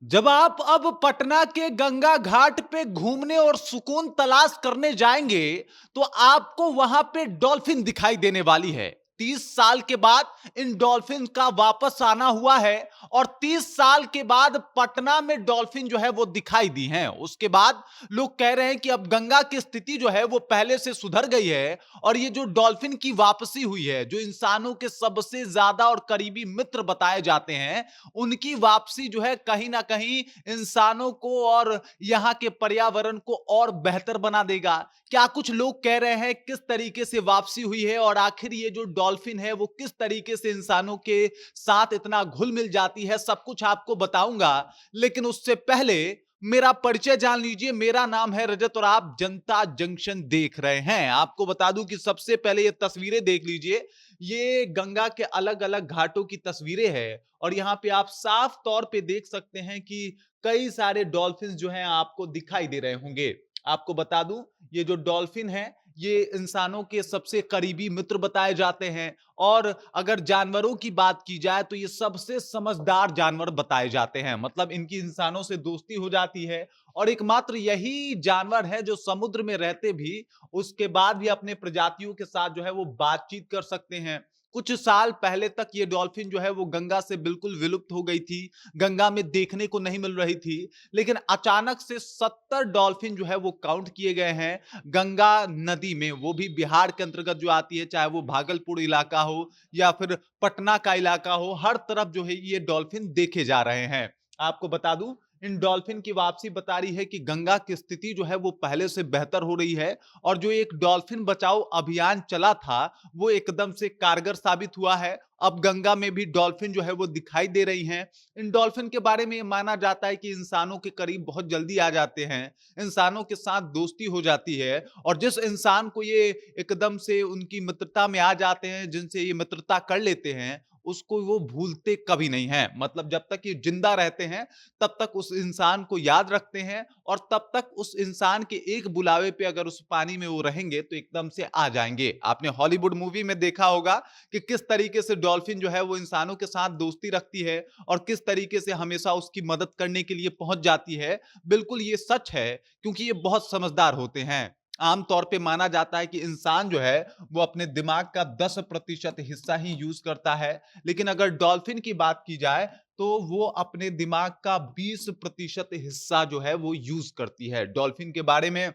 जब आप अब पटना के गंगा घाट पे घूमने और सुकून तलाश करने जाएंगे तो आपको वहां पे डॉल्फिन दिखाई देने वाली है। 30 साल के बाद इन डॉल्फिन का वापस आना हुआ है और 30 साल के बाद पटना में डॉल्फिन जो है वो दिखाई दी हैं। उसके बाद लोग कह रहे हैं कि अब गंगा की स्थिति जो है वो पहले से सुधर गई है और ये जो डॉल्फिन की वापसी हुई है, जो इंसानों के सबसे ज्यादा और करीबी मित्र बताए जाते हैं, उनकी वापसी जो है कहीं ना कहीं इंसानों को और यहाँ के पर्यावरण को और बेहतर बना देगा। क्या कुछ लोग कह रहे हैं किस तरीके से वापसी हुई है और आखिर ये जो डॉल्फिन है वो किस तरीके से इंसानों के साथ इतना घुल मिल जाती है, सब कुछ आपको बताऊंगा। लेकिन उससे पहले मेरा परिचय जान लीजिए। मेरा नाम है रजत और आप जनता जंक्शन देख रहे हैं। आपको बता दूं कि सबसे पहले ये तस्वीरें देख लीजिए। ये गंगा के अलग अलग घाटों की तस्वीरें हैं और यहाँ पे आप साफ तौर पे देख सकते हैं कि कई सारे डॉल्फिन जो हैं आपको दिखाई दे रहे होंगे। आपको बता दूं, ये जो डॉल्फिन है ये इंसानों के सबसे करीबी मित्र बताए जाते हैं और अगर जानवरों की बात की जाए तो ये सबसे समझदार जानवर बताए जाते हैं। मतलब इनकी इंसानों से दोस्ती हो जाती है और एकमात्र यही जानवर है जो समुद्र में रहते भी उसके बाद भी अपने प्रजातियों के साथ जो है वो बातचीत कर सकते हैं। कुछ साल पहले तक ये डॉल्फिन जो है वो गंगा से बिल्कुल विलुप्त हो गई थी, गंगा में देखने को नहीं मिल रही थी। लेकिन अचानक से 70 डॉल्फिन जो है वो काउंट किए गए हैं गंगा नदी में, वो भी बिहार के अंतर्गत जो आती है, चाहे वो भागलपुर इलाका हो या फिर पटना का इलाका हो, हर तरफ जो है ये डॉल्फिन देखे जा रहे हैं। आपको बता दूं, इन डॉल्फिन की वापसी बता रही है कि गंगा की स्थिति जो है वो पहले से बेहतर हो रही है और जो एक डॉल्फिन बचाओ अभियान चला था वो एकदम से कारगर साबित हुआ है। अब गंगा में भी डॉल्फिन जो है वो दिखाई दे रही हैं। इन डॉल्फिन के बारे में माना जाता है कि इंसानों के करीब बहुत जल्दी आ जाते हैं, इंसानों के साथ दोस्ती हो जाती है और जिस इंसान को ये एकदम से उनकी मित्रता में आ जाते हैं, जिनसे ये मित्रता कर लेते हैं, उसको वो भूलते कभी नहीं हैं। मतलब जब तक ये जिंदा रहते हैं तब तक उस इंसान को याद रखते हैं और तब तक उस इंसान के एक बुलावे पे अगर उस पानी में वो रहेंगे तो एकदम से आ जाएंगे। आपने हॉलीवुड मूवी में देखा होगा कि किस तरीके से डॉल्फिन जो है वो इंसानों के साथ दोस्ती रखती है और किस तरीके से हमेशा उसकी मदद करने के लिए पहुंच जाती है। बिल्कुल ये सच है क्योंकि ये बहुत समझदार होते हैं। आमतौर पे माना जाता है कि इंसान जो है वो अपने दिमाग का 10% हिस्सा ही यूज करता है, लेकिन अगर डॉल्फिन की बात की जाए तो वो अपने दिमाग का 20% हिस्सा जो है वो यूज करती है। डॉल्फिन के बारे में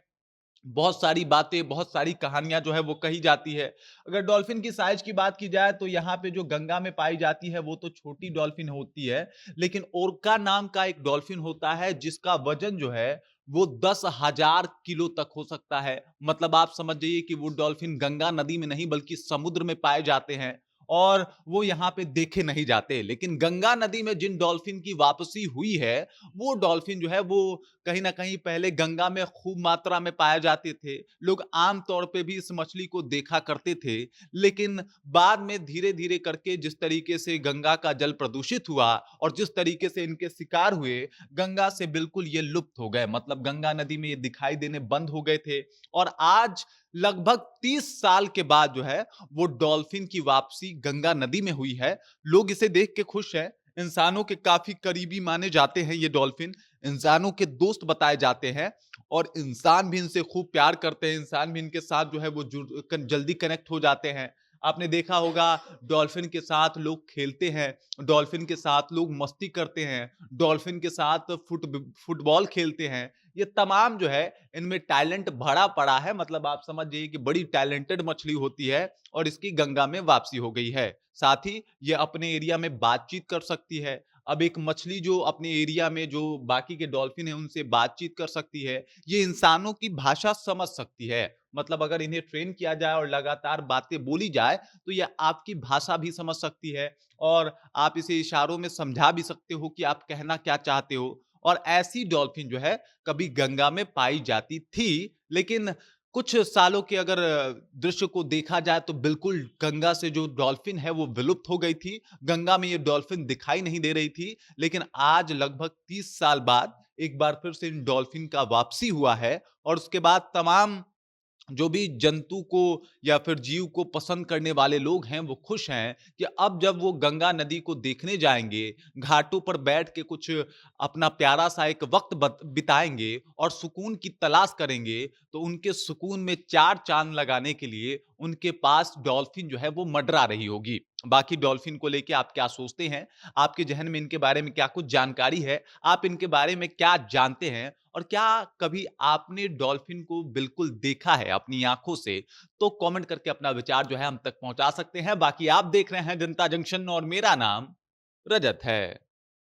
बहुत सारी बातें, बहुत सारी कहानियाँ जो है वो कही जाती है। अगर डॉल्फिन की साइज़ की बात की जाए तो यहाँ पे जो गंगा में पाई जाती है वो तो छोटी डॉल्फिन होती है, लेकिन ओरका नाम का एक डॉल्फिन होता है जिसका वज़न जो है वो 10,000 किलो तक हो सकता है। मतलब आप समझ जाइए कि वो डॉल्फिन गंगा नदी में नहीं बल्कि समुद्र में पाए जाते हैं और वो यहाँ पे देखे नहीं जाते। लेकिन गंगा नदी में जिन डॉल्फिन की वापसी हुई है, वो डॉल्फिन जो है वो कहीं न कहीं पहले गंगा में खूब मात्रा में पाए जाते थे। लोग आम तौर पे भी इस मछली को देखा करते थे, लेकिन बाद में धीरे-धीरे करके जिस तरीके से गंगा का जल प्रदूषित हुआ और जिस तरीके से इनके शिकार हुए, गंगा से बिल्कुल ये लुप्त हो गए। मतलब गंगा नदी में ये दिखाई देने बंद हो गए थे और आज लगभग 30 साल के बाद जो है, वो डॉल्फिन की वापसी गंगा नदी में हुई है। लोग इसे देख के खुश हैं। इंसानों के काफ़ी करीबी माने जाते हैं ये डॉल्फिन। इंसानों के दोस्त बताए जाते हैं और इंसान भी इनसे खूब प्यार करते हैं, इंसान भी इनके साथ जो है वो जल्दी कनेक्ट हो जाते हैं। आपने देखा होगा डॉल्फिन के साथ लोग खेलते हैं, डॉल्फिन के साथ लोग मस्ती करते हैं, डॉल्फिन के साथ फुटबॉल खेलते हैं। ये तमाम जो है इनमें टैलेंट भरा पड़ा है। मतलब आप समझ जाइए कि बड़ी टैलेंटेड मछली होती है और इसकी गंगा में वापसी हो गई है। साथ ही ये अपने एरिया में बातचीत कर सकती है। अब एक मछली जो अपने एरिया में जो बाकी के डॉल्फिन हैं उनसे बातचीत कर सकती है, ये इंसानों की भाषा समझ सकती है। मतलब अगर इन्हें ट्रेन किया जाए और लगातार बातें बोली जाए तो ये आपकी भाषा भी समझ सकती है और आप इसे इशारों में समझा भी सकते हो कि आप कहना क्या चाहते हो। और ऐसी डॉल्फिन जो है कभी गंगा में पाई जाती थी, लेकिन कुछ सालों के अगर दृश्य को देखा जाए तो बिल्कुल गंगा से जो डॉल्फिन है वो विलुप्त हो गई थी। गंगा में ये डॉल्फिन दिखाई नहीं दे रही थी, लेकिन आज लगभग 30 साल बाद एक बार फिर से इन डॉल्फिन का वापसी हुआ है और उसके बाद तमाम जो भी जंतु को या फिर जीव को पसंद करने वाले लोग हैं वो खुश हैं कि अब जब वो गंगा नदी को देखने जाएंगे, घाटों पर बैठ के कुछ अपना प्यारा सा एक वक्त बिताएंगे और सुकून की तलाश करेंगे, तो उनके सुकून में चार चांद लगाने के लिए उनके पास डॉल्फिन जो है वो मंडरा रही होगी। बाकी डॉल्फिन को लेके आप क्या सोचते हैं? आपके जहन में इनके बारे में क्या कुछ जानकारी है? आप इनके बारे में क्या जानते हैं? और क्या कभी आपने डॉल्फिन को बिल्कुल देखा है अपनी आंखों से? तो कमेंट करके अपना विचार जो है हम तक पहुंचा सकते हैं। बाकी आप देख रहे हैं जनता जंक्शन और मेरा नाम रजत है।